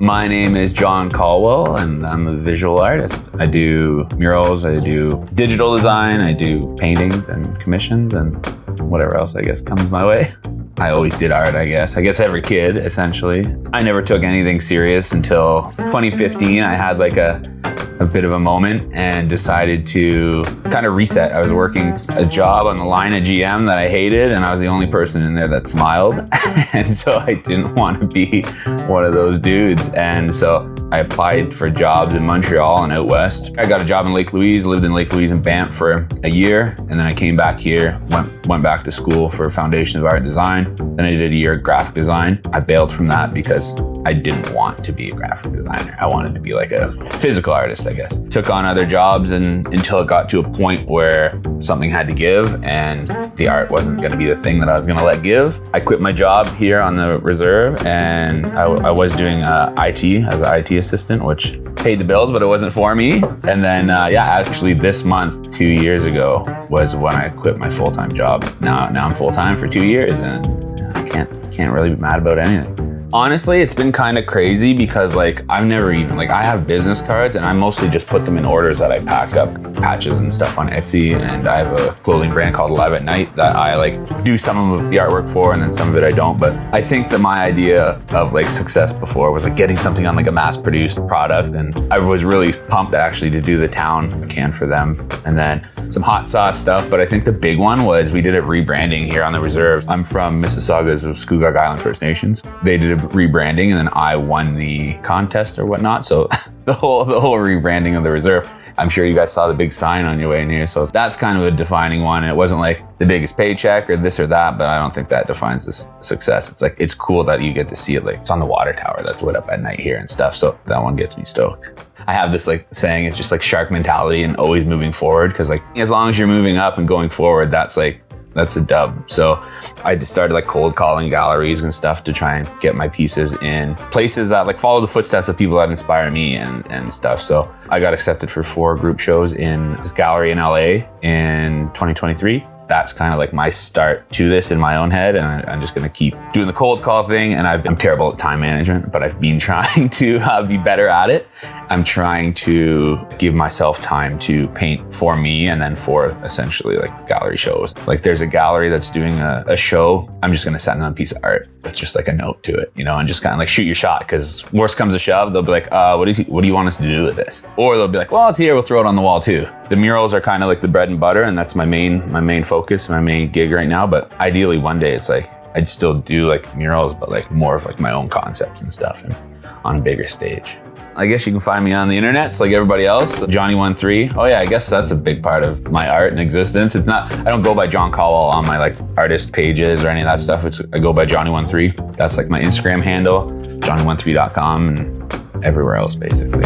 My name is Jon Colwell, and I'm a visual artist. I do murals, I do digital design, I do paintings and commissions, and whatever else I guess comes my way. I always did art, I guess every kid, essentially. I never took anything serious until 2015. I had like a bit of a moment and decided to kind of reset. I was working a job on the line at GM that I hated, and I was the only person in there that smiled. And so I didn't want to be one of those dudes. And so I applied for jobs in Montreal and out west. I got a job in Lake Louise, lived in Lake Louise and Banff for a year. And then I came back here, went back to school for Foundation of Art and Design. Then I did a year of graphic design. I bailed from that because I didn't want to be a graphic designer. I wanted to be like a physical artist, I guess. Took on other jobs until it got to a point where something had to give and the art wasn't going to be the thing that I was going to let give. I quit my job here on the reserve, and I was doing IT as an IT assistant, which paid the bills, but it wasn't for me. And then, actually this month, 2 years ago, was when I quit my full-time job. Now I'm full-time for 2 years, and I can't really be mad about anything. Honestly, it's been kind of crazy because I've never even, I have business cards and I mostly just put them in orders that I pack up, patches and stuff on Etsy. And I have a clothing brand called Live at Night that I do some of the artwork for, and then some of it I don't. But I think that my idea of success before was getting something on a mass produced product. And I was really pumped actually to do the town can for them. And then some hot sauce stuff. But I think the big one was we did a rebranding here on the reserve. I'm from Mississauga's of Scugog Island First Nations. They did a rebranding, and then I won the contest or whatnot. So the whole rebranding of the reserve. I'm sure you guys saw the big sign on your way in here. So that's kind of a defining one. And it wasn't the biggest paycheck or this or that, but I don't think that defines this success. It's it's cool that you get to see it. It's on the water tower that's lit up at night here and stuff. So that one gets me stoked. I have this saying, it's just shark mentality and always moving forward. Because as long as you're moving up and going forward, that's a dub. So I just started cold calling galleries and stuff to try and get my pieces in places that follow the footsteps of people that inspire me and stuff. So I got accepted for 4 group shows in this gallery in LA in 2023. That's kind of my start to this in my own head, and I'm just gonna keep doing the cold call thing. And I'm terrible at time management, but I've been trying to be better at it. I'm trying to give myself time to paint for me and then for essentially gallery shows. There's a gallery that's doing a show. I'm just gonna send them a piece of art with just a note to it, and just kind of shoot your shot. Because worst comes to shove, they'll be what do you want us to do with this? Or they'll be well, it's here, we'll throw it on the wall too. The murals are kind of the bread and butter, and that's my main focus, my main gig right now. But ideally one day it's I'd still do murals, but more of my own concepts and stuff, and on a bigger stage. I guess you can find me on the internet, like everybody else, Johnny13. Oh yeah, I guess that's a big part of my art and existence. It's not, I don't go by Jon Colwell on my artist pages or any of that stuff. I go by Johnny13. That's my Instagram handle, Johnny13.com, and everywhere else basically.